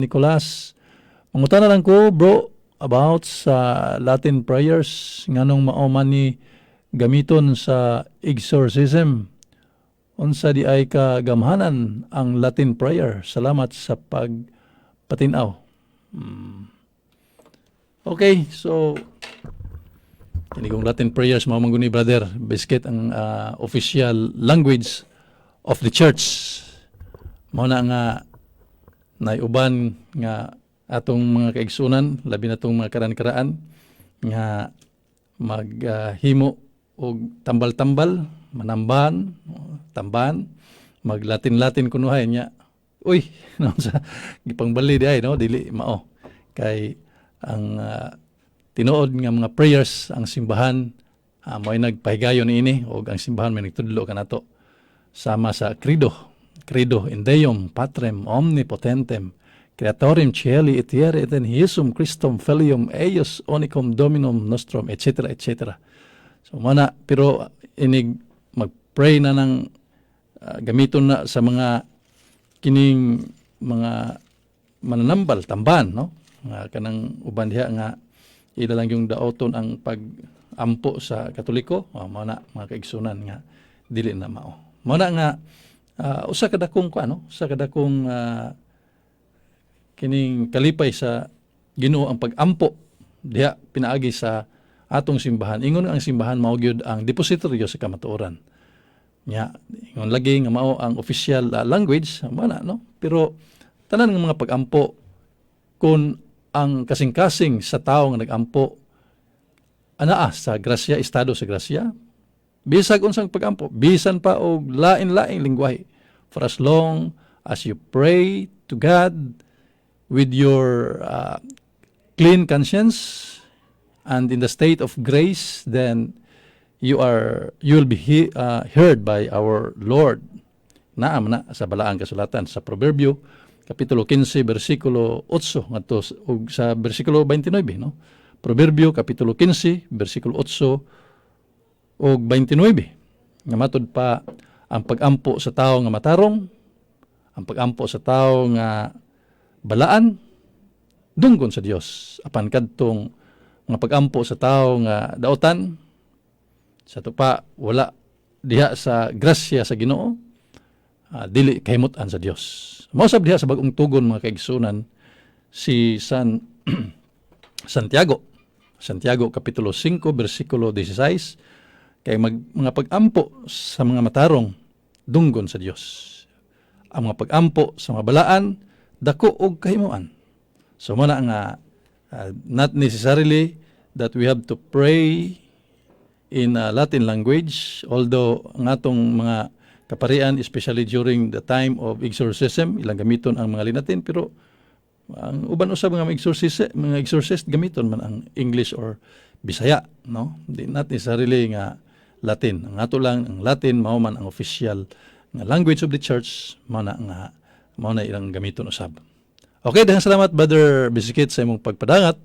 Nicolas, mangutan na lang ko bro about sa Latin prayers nganong maoman ni gamiton sa exorcism. Unsa di ay kagamhanan ang Latin prayer. Salamat sa pagpatinaw. Okay, so kinigong Latin prayers mao man guni brother, biscuit ang official language of the church. Mao na nga naiuban nga atong mga kaigsunan, labi na tong mga karan-karaan nga maghimo og tambal-tambal, manambahan, tambahan, mag-Latin-Latin kunuhay niya. Uy, no sa gipangbali di ay no, dili mao. Kay ang tinuod nga mga prayers ang simbahan mo'y nagpahigayon ini og ang simbahan may nagtudlo kanato sama sa Credo in Deum Patrem Omnipotentem Creatorem Caeli et Terrae et in Iesum Christum Filium eius unicum Dominum nostrum etc. etc. So mana pero inig mag-pray na ng gamiton na sa mga kining mga mananambal tamban no nga kanang uban diha nga ila lang yung daoton ang pag-ampo sa Katoliko mao na mga kaigsunan nga dili na mao. Mao na nga usa kada kong kining kalipay sa Ginoo ang pag-ampo diha pinaagi sa atong simbahan. Ingon ang simbahan mao gyud ang depositoryo sa kamatuoran. Nya ingon lagi nga mao ang official language mana no. Pero tanan nga mga pag-ampo kun ang kasing-kasing sa tawo nga nag-ampo anaa sa grasya, estado sa grasya, bisag unsang pag-ampo, bisan pa og lain-laing lingwahe. For as long as you pray to God with your clean conscience and in the state of grace, then you will be heard by our Lord. Naam na sa balaang kasulatan sa Proverbio kapitulo 15 bersikulo 8 ngadto ug sa bersikulo 29 no. Proverbio kapitulo 15 bersikulo 8 ug 29 nga matud pa ang pag-ampo sa tawo nga matarong, ang pag-ampo sa tawo nga balaan dunggon sa Dios apan kadtong nga pag-ampo sa tawo nga daotan sa tupa wala diha sa grasya sa Ginoo dili kahimutan sa Dios. Mao sab diha sa bag-ong tugon mga kaigsunan si Santiago kapitulo 5 bersikulo 16 kay mga pag-ampo sa mga matarong dunggon sa Dios. Ang mga pag-ampo sa mga balaan dako og kahimuan. So muna nga not necessarily that we have to pray in Latin language, although ang atong mga kaparian, especially during the time of exorcism, ilang gamiton ang mga linatin, pero ang uban usab mga exorcist gamiton man ang English or Bisaya, no? Di not necessarily nga Latin. Ang ato lang ang Latin mao man ang official nga language of the church, mao na ilang gamiton usab. Okay, daghang salamat Brother Bisikit sa imong pagpadangat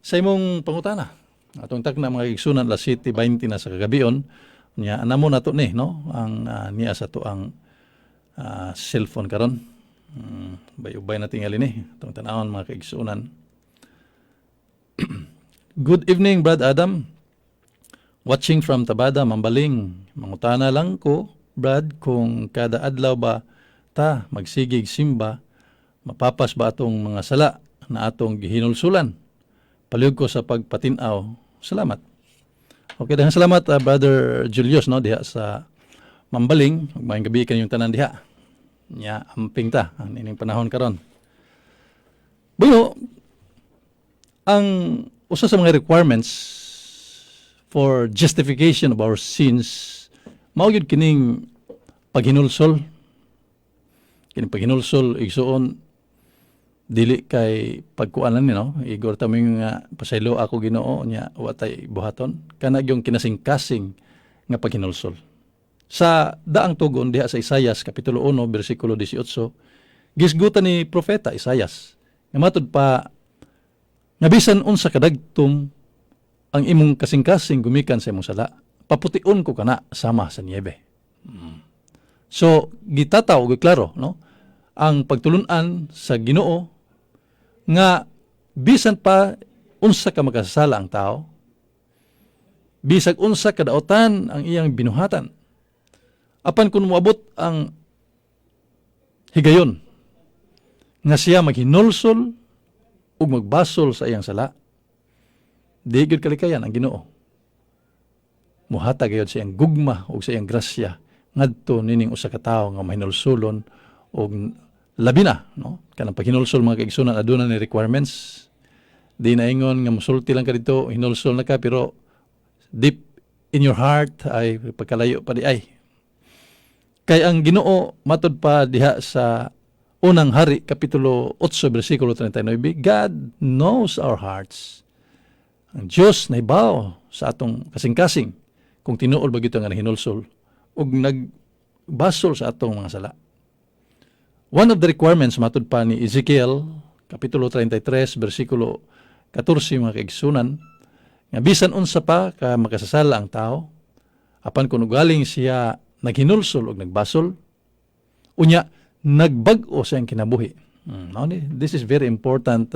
sa imong pangutana. Atong tagna mga igsunan alas 7:20 na sa kagabion. Nya anamo nato ni no ang niya sa to ang cellphone karon. Bay-ubay na tingali ni atong tan-awon mga kaigsunan. Good evening Brad Adam. Watching from Tabada, Mambaling. Mangutana lang ko Brad kung kada adlaw ba ta magsigig simba mapapas ba atong mga sala na atong gihinulsulan. Palihog ko sa pagpatinaw. Salamat. Okay, daghang salamat Brother Julius no diha sa Mambaling. Magmayong gabi kanyong tanan diha. Nya amping ta ang ining panahon karon. Buyo ang usa sa mga requirements for justification of our sins mao gyud kining paghinulsol. Kining paghinulsol igsuon dili kay pagkuanan ni no igor ta mo nga pasaylo ako Ginoo nya wa tay buhaton kana yung kinasing-kasing nga paghinulsol sa daang tugon diha sa Isaias kapitulo 1 bersikulo 18 gisgutan ni propeta Isaias nga matud pa nga bisan unsa kadagtom ang imong kasing-kasing gumikan sa imong sala papution ko kana sama sa niebe. So gitataw og klaro no ang pagtulunan sa Ginoo nga bisan pa unsa ka makasala ang tao, bisag unsa kadaotan ang iyang binuhatan, apan kung moabot ang higayon nga siya maghinulsol ug magbasol sa iyang sala, di gyud kalikayan ang Ginoo muhatag gayud sa iyang gugma ug sa iyang grasya ngadto nining usa ka tawo nga mahinulsulon og labi na, no? Kanang paghinulsol mga kaigsunan aduna ni requirements. Di na ingon nga musulti lang ka dito, hinulsol na ka, pero deep in your heart ay pagkalayo pa di ay. Kay ang Ginoo matud pa diha sa unang hari kapitulo 8 bersikulo 39, God knows our hearts. Ang Dios nahibaw sa atong kasing-kasing kung tinuod ba gito nga hinulsol ug nagbasol sa atong mga sala. One of the requirements matud pa ni Ezekiel kapitulo 33 bersikulo 14 mga kaigsunan nga bisan unsa pa ka makasasala ang tao apan kung ugaling siya naghinulsol ug nagbasol unya nagbag-o sa iyang kinabuhi. This is very important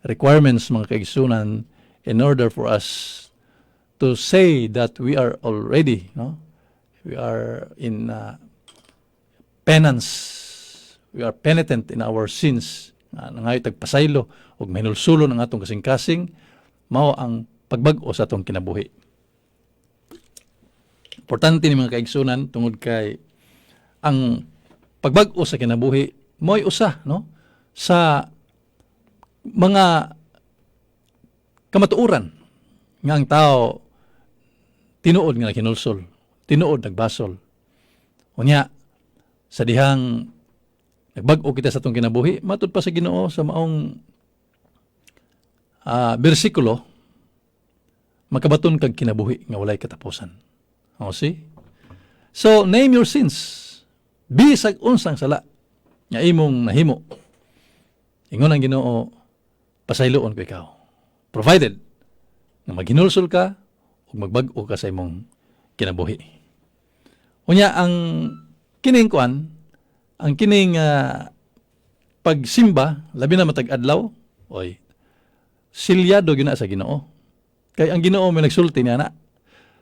requirements mga kaigsunan in order for us to say that we are already, we are in penance, we are penitent in our sins, nangayo tagpasaylo ug mahinulsulo ng atong kasing-kasing, mao ang pagbag-o sa atong kinabuhi. Importante ni mga kaigsunan tungod kay ang pagbag-o sa kinabuhi mo'y usa, no, sa mga kamatuoran nga ang tao tinuod nga naghinulsol, tinuod nagbasol. Unya sa dihang nagbag-o kita sa atong kinabuhi, matud pa sa Ginoo sa maong bersikulo, makabaton kag kinabuhi nga walay katapusan. See? So name your sins. Bisag unsang sala nga imong nahimo. Ingon ang Ginoo, pasayloon ko ikaw. Provided na maghinulsol ka ug magbag-o ka sa imong kinabuhi. Unya ang kining kuan, ang kining pagsimba labi na matag adlaw, oy, silyado gyud na sa Ginoo. Kay ang Ginoo may nagsulti niya na.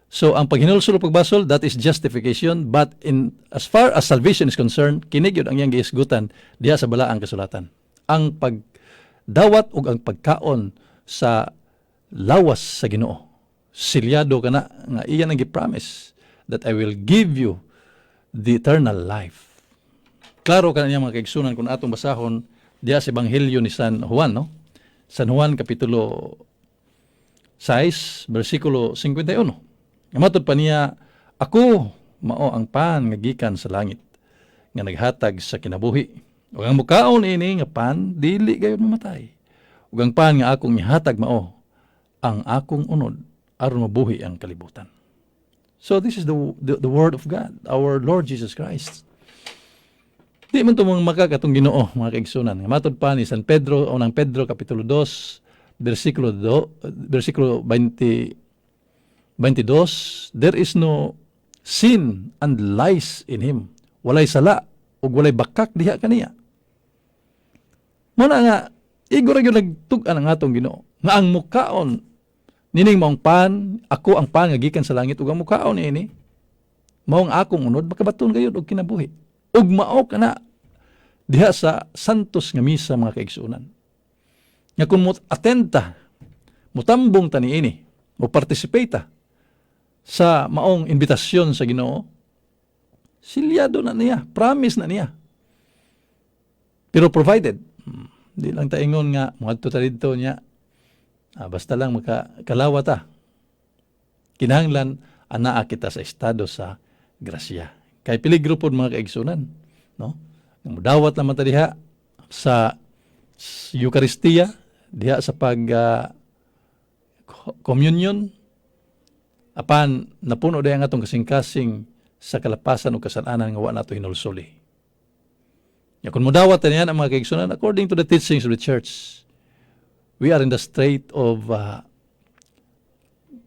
So ang paghinulsol ug pagbasol, that is justification, but in as far as salvation is concerned, kini gyud ang iyang giisgutan diha sa balaang kasulatan. Ang pagdawat ug ang pagkaon sa lawas sa Ginoo. Silyado ka na nga iyan ang gi-promise that I will give you the eternal life. Klaro ka na niya mga kaigsunan kung atong basahon diha sa Ebanghelyo ni San Juan, no? San Juan kapitulo 6 bersikulo 51. Matod pa niya, ako mao ang pan nga gikan sa langit nga naghatag sa kinabuhi. Ug ang mukaon ini nga pan dili gayud mamatay. Ug ang pan nga akong ihatag mao ang akong unod aron mabuhi ang kalibutan. So this is the word of God, our Lord Jesus Christ. Di man tumang makakatong Ginoo mga kaigsunan. Matod pa ni San Pedro, unang Pedro kapitulo 2 bersikulo 22, there is no sin and lies in him. Walay sala ug walay bakak diha kaniya. Muna nga igura gyud nagtug-an ang atong Ginoo nga ang mukaon nining maong pan, ako ang pan nga gikan sa langit ug ang mukaon ini maong akong unod makabaton gayud og kinabuhi. Ug mao kana diha sa santos nga misa mga kaigsunan. Nga kung mo atenta, mutambong ta niini, mo participate ta sa maong imbitasyon sa Ginoo, silyado na niya, promise na niya. Pero provided, di lang ta ingon nga moadto ta didto niya, basta lang makakalawa ta. Kinahanglan anaa kita sa estado sa grasya. Kay peligro pod mga kaigsunan, no? Mudawat naman ta diha sa Eucharistia, diha sa pag communion, apan napuno dayon ang atong kasing-kasing sa kalapasan o kasalanan nga wa nato hinulsoli. Ya kun mudawat ta niyan ang mga kaigsunan according to the teachings of the church, we are in the state of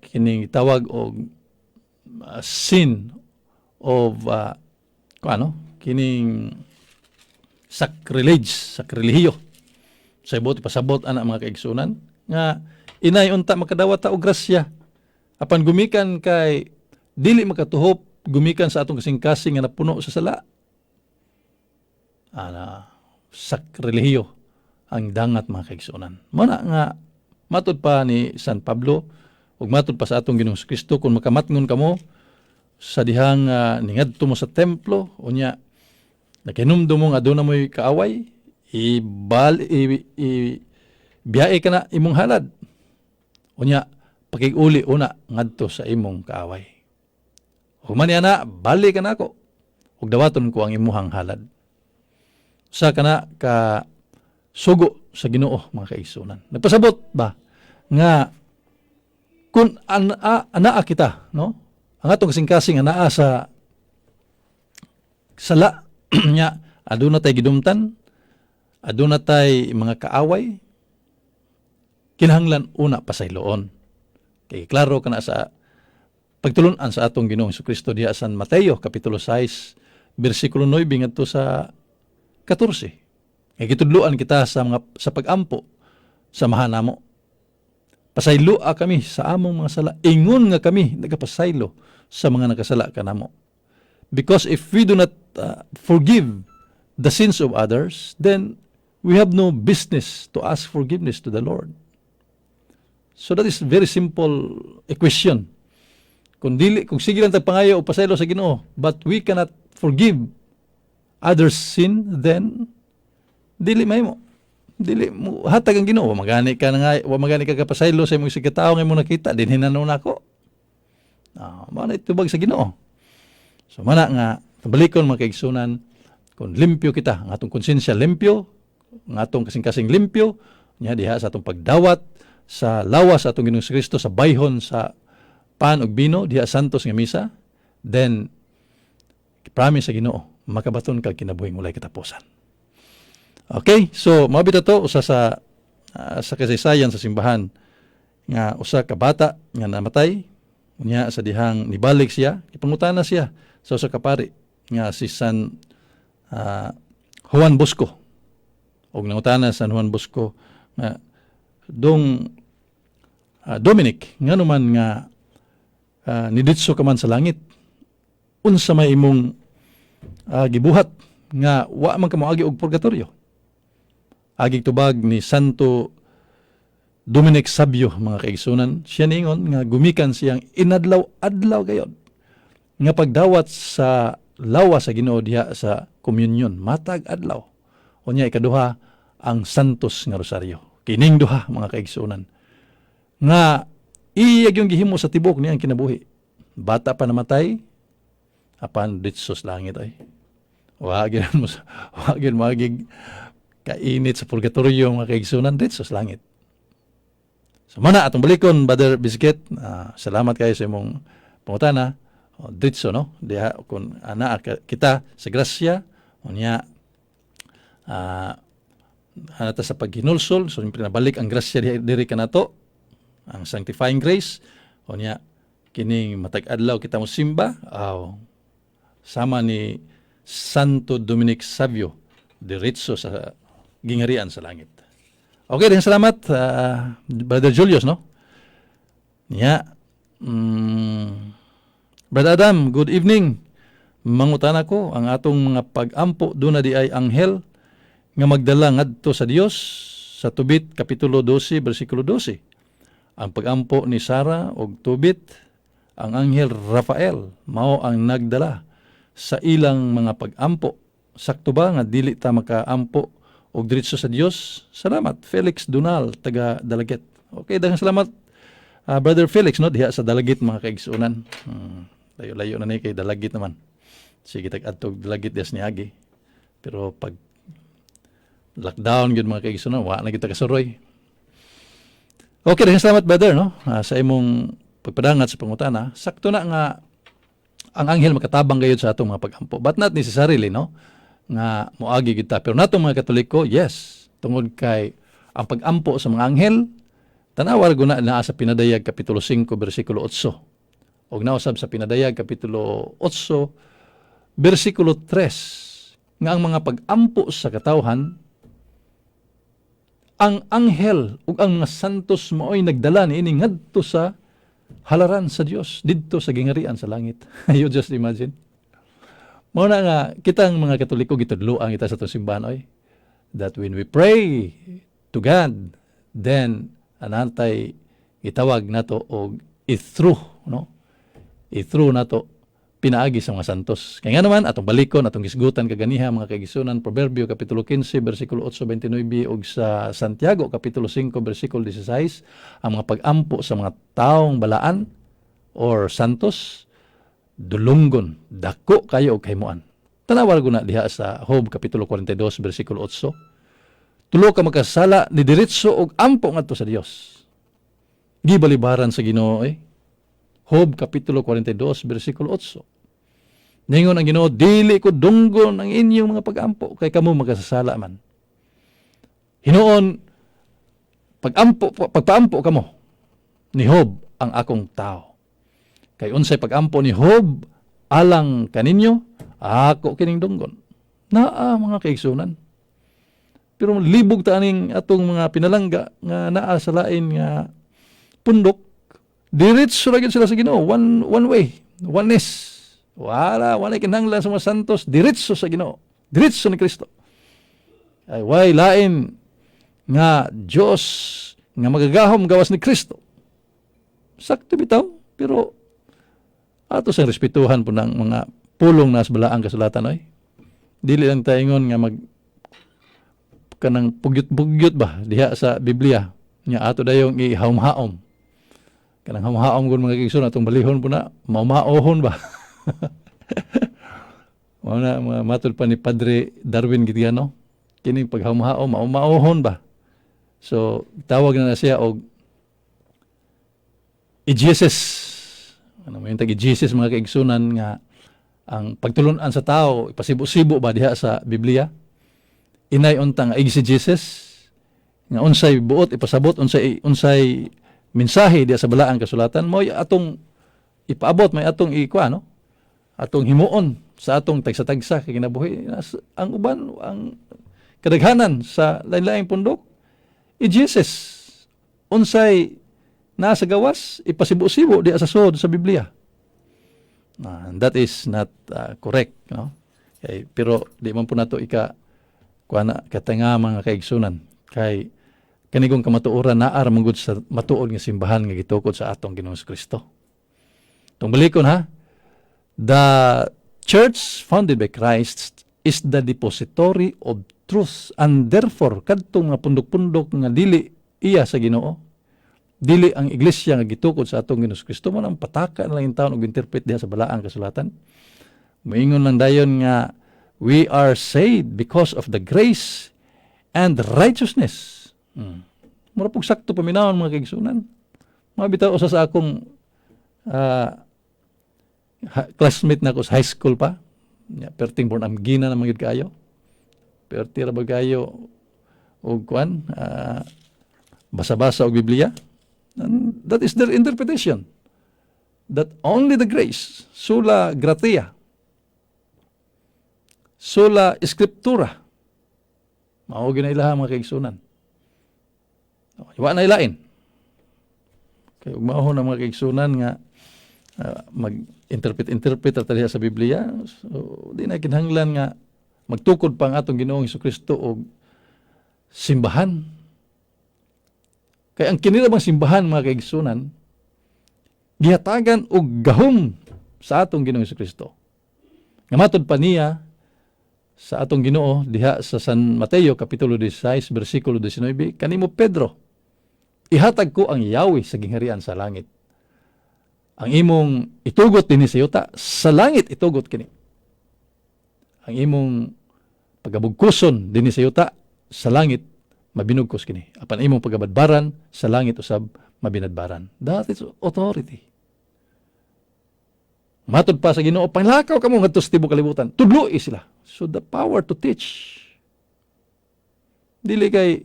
kining tawag og sin of kining sacrilegiyo Sa ibuti pasabot ana mga kaigsunan nga inay unta makadawat ta og grasya apan gumikan kay dili makatuhop gumikan sa atong kasing-kasing nga napuno sa sala. Sakrelihiyo ang dangat mga kaigsunan. Muna nga matud pa ni San Pablo ug matud pa sa atong Ginoong Kristo kung makamatngon kamo sa dihang ningadto mo sa templo unya nakinumdum mo nga aduna mo'y kaaway biyae ka na imong halad. Unya, pakig-uli una ngadto sa imong kaaway. Human na, bali ka na ako. Ug dawaton ko ang imuhang halad. Sa kana ka sugo sa Ginoo mga kaigsunan. Nagpasabot ba nga kung anaa kita, no? Ang atong kasing-kasing anaa sa sala nya aduna tay gidumtan, aduna tay mga kaaway, kinahanglan una pasayloon. Kay klaro kana sa pagtulunan sa atong Ginoong Jesucristo diha sa Mateo kapitulo 6 bersikulo 9 ngadto sa 14. Kay gitudloan kita sa pagampo sa mahanamo. Pasayloa kami sa among mga sala. Ingon nga kami nagapasaylo sa mga nakasala kanamo. Because if we do not forgive the sins of others, then we have no business to ask forgiveness to the Lord. So that is very simple equation. Kung sige lang tagpangayo o pasaylo sa Ginoo, but we cannot forgive others' sin, then dili mo hatag ang Ginoo. Magani ka kapasaylo sa imong sigataw nga imong nakita, din hinanaw nako. Mana itubag sa Ginoo. So mana nga tabalikon mga kaigsunan, kung limpyo kita, ang atong konsensya limpyo, ang atong kasing-kasing limpyo, nya diha sa atong pagdawat sa lawas sa atong Ginoong Kristo sa bayhon sa pan ug bino diha santos nga misa, then promise sa Ginoo makabaton kag kinabuhing walay katapusan. Okay, so mabita to usa sa kasaysayan sa simbahan nga usa ka bata nga namatay unya sa dihang nibalik siya, ipangutana siya sa usa ka pari nga si San Juan Bosco. Og nangutana San Juan Bosco nga Dominic ngano man nga niditso ka man sa langit, unsa may imong gibuhat nga wa man ka moagi og purgatorio. Agig tubag ni Santo Dominic Sabio mga kaigsunan, siya ningon nga gumikan siyang inadlaw-adlaw gayod nga pagdawat sa lawas sa Ginoo diha sa komunyon matag adlaw. Unya ikaduha ang Santos nga Rosaryo. Kining duha mga kaigsunan nga iyag yung gihimo sa tibok niyang kinabuhi. Bata pa namatay, apan ditsos langit ay. Wagin magig kainit sa purgatorio mga kaigsunan, ditsos langit. So mana atong balikon, Brother Biscuit, salamat kayo sa imong pangutana. Ditso, no? Diha, kung ana kita sa grasya, unya, hanata sa paghinulsol, so pinabalik ang grasya diri ka na to, ang sanctifying grace, unya, kining matag-adlaw kita mo simba, sama ni Santo Dominic Savio, diretso sa gingarian sa langit. Okay, din salamat, Brother Julius, no? Brother Adam, good evening. Mangutana ko, ang atong mga pag-ampo doon na di ay anghel nga magdala ngadto sa Dios sa Tubit, Kapitulo 12, versikulo 12. Ang pag-ampo ni Sara og Tubit, ang anghel Rafael, mao ang nagdala sa ilang mga pag-ampo. Sakto ba nga dili ta makaampo og diretso sa Dios? Salamat, Felix Dunal, taga Dalagit. Okay, daghang salamat, Brother Felix, no? Diha sa Dalagit mga kaigsunan. Layo-layo na ni kay Dalagit naman. Sige, tag-adtog Dalagit des ni Agi. Pero pag lockdown yun mga kaigsunan, wa na kita kasuroy. Okay, daghang salamat, brother, no? Sa imong pagpadangat sa pangutana. Sakto na nga ang anghel makatabang gayud sa atong mga pag-ampo. But not necessarily, no? Nga moagi kita. Pero natong mga Katoliko, yes. Tungod kay ang pag-ampo sa mga anghel, tanawar guna naa sa Pinadayag Kapitulo 5, versikulo 8. Og nausab sa Pinadayag Kapitulo 8, versikulo 3, nga ang mga pag-ampo sa katawhan ang anghel ug ang mga santos mao'y nagdala niini ngadto sa halaran sa Dios didto sa gingarian sa langit. You just imagine. Mao na nga kitang mga Katoliko gitudloan kita sa atong simbahan oy, that when we pray to God, then anantay itawag nato og i-through, no? I-through nato pinaagi sa mga santos. Kaya nga naman, atong balikon, atong gisgutan kaganiha, mga kaigisunan, Proverbio, Kapitulo 15, versikulo 8-29, ug sa Santiago, Kapitulo 5, versikulo 16, ang mga pag-ampo sa mga taong balaan or santos, dulunggon, dako kayo og kahimuan. Tanawal ko na diha sa Job, Kapitulo 42, versikulo 8, tulo ka makasala ni diretso og ampo ngadto sa Dios. Gibalibaran sa Ginoo Job Kapitulo 42 versikulo 8. Ningon ang Ginoo, dili ko dunggon ang inyong mga pag-ampo kay kamo magasasala man. Hinuon pagpaampo kamo ni Job ang akong tao. Kay unsay pag-ampo ni Job alang kaninyo, ako kining dunggon. Naa mga kaigsunan. Pero libog ta aning atong mga pinalangga nga naa sa lain nga pundok. Diretso lagi sila sa Ginoo, one way, oneness. Wala kinahanglan sa mga santos, diretso sa Ginoo, diretso ni Kristo. Ay way lain nga Dios nga magagahom gawas ni Kristo. Sakto bitaw, pero ato sa respetuhan po ng mga pulong nas balaang kasulatan Dili lang tayo ingon nga kanang pugyot-pugyot ba diha sa Biblia. Nya ato dayong ihaom-haom. Kanang hamhaom gud mga kaigsoon atong balihon po na maumaohon ba. Wala mga matod pa ni Padre Darwin Gitiano, kining paghamhaom maumaohon ba. So tawag na siya og i-Jesus. Ano may tag i-Jesus mga kaigsunan nga ang pagtulon-an sa tao ipasibo-sibo ba diha sa Biblia. Inay untang si Jesus nga unsay buot ipasabot unsay mensahe diya sa balaang kasulatan mo atong ipaabot may atong atong himuon sa atong tagsa-tagsa kay kinabuhi ang uban ang kadaghanan sa lain-laing pundok Jesus unsay nasa gawas ipasibo-sibo diya sa sod sa Biblia. That is not correct, no? Okay, pero di man po nato katanga mga kaigsunan kay kanigong kamatuoran naa mangud sa matuod nga simbahan nga gitukod sa atong Ginoong Kristo. Tong balikon ha, the church founded by Christ is the depository of truth and therefore kadtong mga pundok-pundok nga dili iya sa Ginoo, dili ang iglesia nga gitukod sa atong Ginoong Kristo mo nang pataka na lang yung taon og interpret diha sa balaang kasulatan. Moingon lang dayon nga we are saved because of the grace and righteousness. Mura pong sakto paminahon mga kaigsunan. Mga bitaw usa sa akong classmate na ko sa high school pa. Perting born amgina na mga kayo. Perti ra ba kayo og kuan basa-basa og Biblia. And that is their interpretation. That only the grace, sola gratia, sola scriptura, mao ginailaha mga kaigsunan. Iwa na ilain. Kaya umahon ang mga kaigsunan nga mag-interpret at taliha sa Biblia. So, di na kinahanglan nga magtukod pa ang atong Ginoong Hesukristo og simbahan. Kaya ang kinirabang simbahan mga kaigsunan, gihatagan og gahom sa atong Ginoong Hesukristo. Nga matod pa niya sa atong Ginoo diha sa San Mateo Kapitulo 16 versikulo 19, kanimo Pedro, ihatag ko ang Yahweh sa gingharian sa langit. Ang imong itugot dinhi sa yuta, sa langit itugot kini. Ang imong pagabugkuson dinhi sa yuta, sa langit mabinugkos kini. Apan imong pagabadbaran, sa langit usab mabinadbaran. That is authority. Matod pa sa Ginoo, panglakaw kamo ngadto sa tibuok kalibutan. Tudloi sila. So the power to teach. Dili kay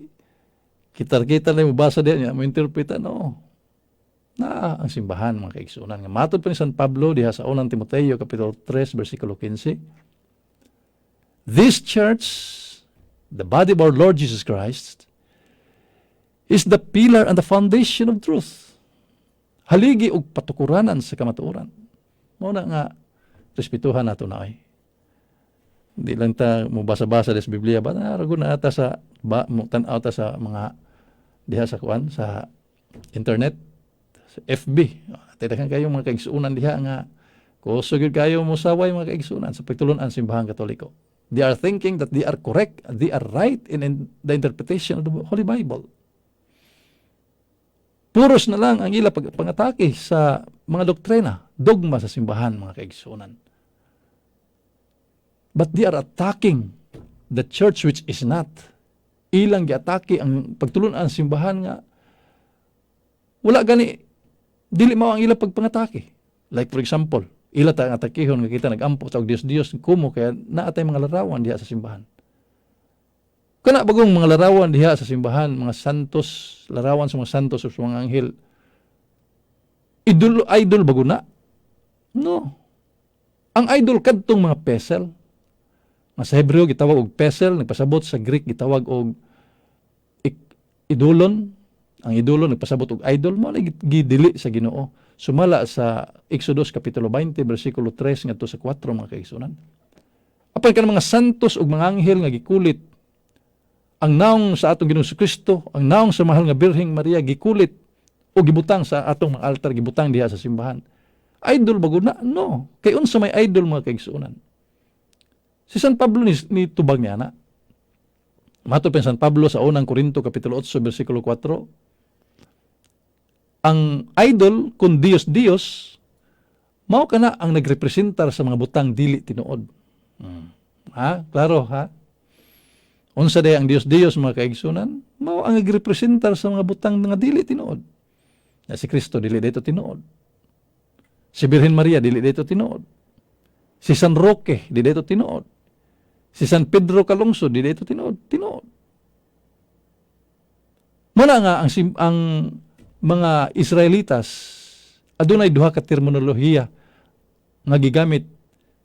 kitar-kita na mo basa diyan, mo interpreta, no. Na ang simbahan mga kaigsunan nga matod pa ni San Pablo diha sa unang Timoteo Kapitulo 3 versikulo 15. This church, the body of our Lord Jesus Christ, is the pillar and the foundation of truth. Haligi og patukuranan sa kamatuoran. Mao na nga respetuhan nato na ay. Di lang ta mo basa-basa sa Biblia ba rago na ata sa tan-aw ta sa mga diha sa kuan sa internet, sa FB. Tadakan kayo mga kaigsuonan diha nga kusog kayo mo saway mga kaigsuonan sa pagtulon-an simbahan Katoliko. They are thinking that they are correct, they are right in the interpretation of the Holy Bible. Puros na lang ang ila pangatake sa mga doktrina, dogma sa simbahan, mga kaigsuonan. But they are attacking the church which is not. Ilang giatake ang pagtulunan ang simbahan nga wala gani dili mao ang ila pagpangatake. Like for example, ila ta ang atakehon nga kita nagampo sa Dios kumo kaya naatay mga larawan diha sa simbahan. Kana bagong mga larawan diha sa simbahan, mga santos, larawan sa mga santos o sa mga anghel. Idol bago na? No. Ang idol kadtong mga pesel. Sa Hebreo gitawag og pesel, nagpasabot sa Greek gitawag og idolon. Ang idolon nagpasabot og idol mo na gidili sa Ginoo. Sumala sa Exodus kapitulo 20 bersikulo 3 ngadto sa 4 mga kaigsuonan. Apan kan mga santos ug mga anghel nga gikulit ang naong sa atong Ginoong Kristo, ang naong sa mahal nga Birheng Maria gikulit o gibutang sa atong mga altar, gibutang diha sa simbahan. Idol bago na? No. Kay unsa may idol mga kaigsuonan. Si San Pablo ni tubag niya na. Mato pa San Pablo sa unang Korinto kapitulo 8 bersikulo 4. Ang idol kun Dios mao kana ang nagrepresentar sa mga butang dili tinuod. Ha? Klaro ha? Unsa day ang Dios mga kaigsunan, mao ang nagrepresentar sa mga butang nga dili tinuod. Na si Kristo dili dito tinuod. Si Birhen Maria dili dito tinuod. Si San Roque dili dito tinuod. Si San Pedro Calungsod dili dito tinuod. Muna nga ang mga Israelitas adunay duha ka terminolohiya nga gigamit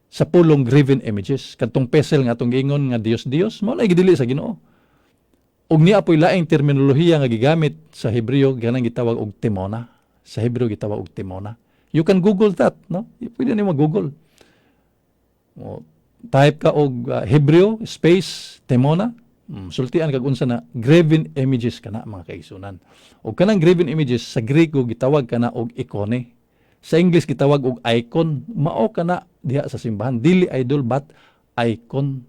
sa pulong graven images. Kadtong pesel nga atong giingon nga Dios, mao na gidili sa Ginoo. Ug niya apoy laing terminolohiya nga gigamit sa Hebreo kanang gitawag og temona. Sa Hebreo gitawag og temona. You can Google that, no? Pwede nimo Google. Type ka og Hebreo space temona. Sultian kag unsa na graven images kana mga kaigsunan. Ug kanang graven images sa Griego gitawag kana og ikone. Sa English gitawag og icon. Mao kana diha sa simbahan, dili idol but icon.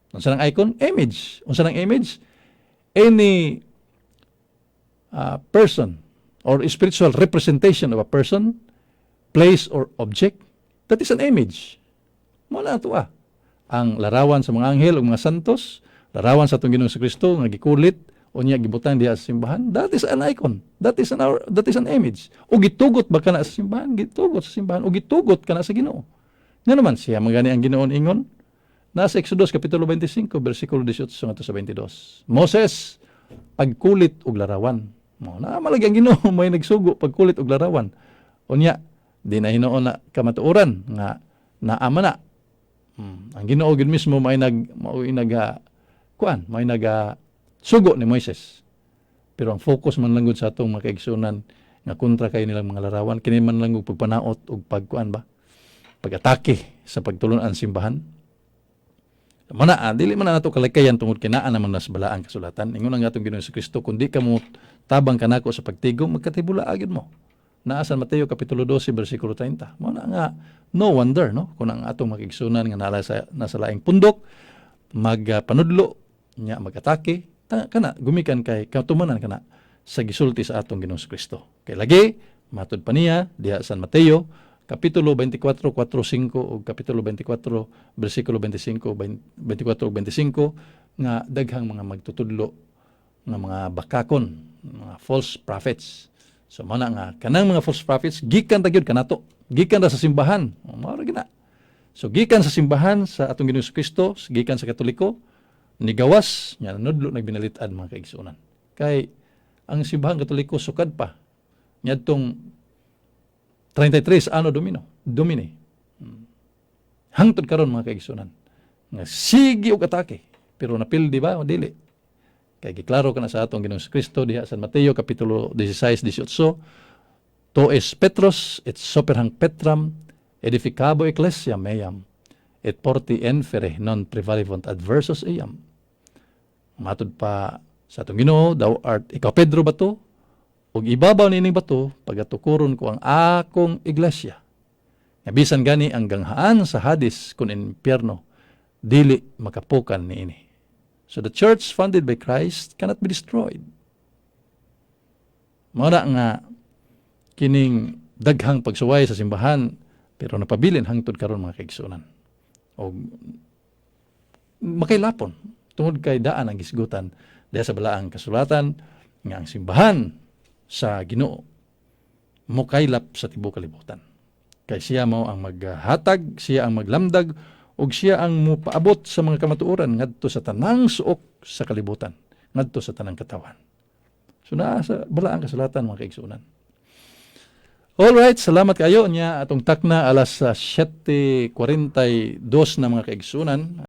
Unsa nang icon? Image. Unsa nang image? Any person or spiritual representation of a person, place or object, that is an image. Mao na ato ang larawan sa mga anghel o mga santos, larawan sa atong Ginoong Kristo nga gikulit unya gibutang diha sa simbahan, that is an icon. That is an image. O gitugot ba kana sa simbahan? Gitugot sa simbahan o gitugot kana sa Ginoo. Nga naman siya magani ang Ginoon ingon nasa Exodus kapitulo 25 bersikulo 18 ngadto sa 22. Moses pagkulit og larawan. Mo na malagi ang Ginoo may nagsugo pagkulit og larawan. Unya di na hinuon na kamatuoran nga naama na. Ang Ginoo gid mismo may sugo ni Moises. Pero ang focus man lang gud sa atong mga kaigsunan nga kontra kay nilang mga larawan kini man lang og pagpanaot og pagkuan ba pag-atake sa pagtulon-an simbahan. Mana dili man nato kalikayan tungod kinaan naman nas balaan kasulatan. Ingon ang atong Ginoong Kristo kundi ka mo tabang kanako sa pagtigom magkatibula agid mo. Naa sa Mateo kapitulo 12 bersikulo 30. Mao na nga no wonder no kun ang atong makigsunan nga nasa laing pundok magpanudlo nya mag-atake kana gumikan kay katumanan kana sa gisulti sa atong Ginoong Kristo. Kay lagi matud pa niya diha sa Mateo kapitulo 24:4-5 o kapitulo 24 bersikulo 24 ug 25 nga daghang mga magtutudlo nga mga bakakon, mga false prophets. So mana nga kanang mga false prophets gikan ta gyud kanato. Gikan ra sa simbahan. Mao ra gina. So gikan sa simbahan sa atong Ginoong Kristo, gikan sa Katoliko, ni gawas nya nudlo nagbinalitan mga kaigsuonan. Kay ang simbahan Katoliko sukad pa niadtong 33 ano Domini. Hangtod karon mga kaigsuonan. Nga sige og atake pero napildi ba o dili? Kay giklaro ka na sa atong Ginoong Kristo diha sa Mateo kapitulo 16:18, to es Petros et soperhang Petram edificabo ecclesia meam et porti enfere non prevalebunt adversos iam. Matod pa sa atong Ginoo, thou art ikaw Pedro bato, ug ibabaw nining bato pagatukuron ko ang akong iglesia. Nga bisan gani ang ganghaan sa Hades kun impyerno dili makapukan niini. So the church founded by Christ cannot be destroyed. Mao nga kining daghang pagsuway sa simbahan pero napabilin hangtod karon mga kaigsunan. O makailapon tungod kay daan ang gisgutan diha sa balaang kasulatan nga ang simbahan sa Ginoo mokaylap sa tibuok kalibutan. Kay siya mao ang maghatag, siya ang maglamdag, ug siya ang mopaabot sa mga kamatuoran ngadto sa tanang suok sa kalibutan, ngadto sa tanang katawan. So naa sa balaang kasulatan mga kaigsunan. Alright, salamat kayo niya atong takna alas 7:42 na mga kaigsunan.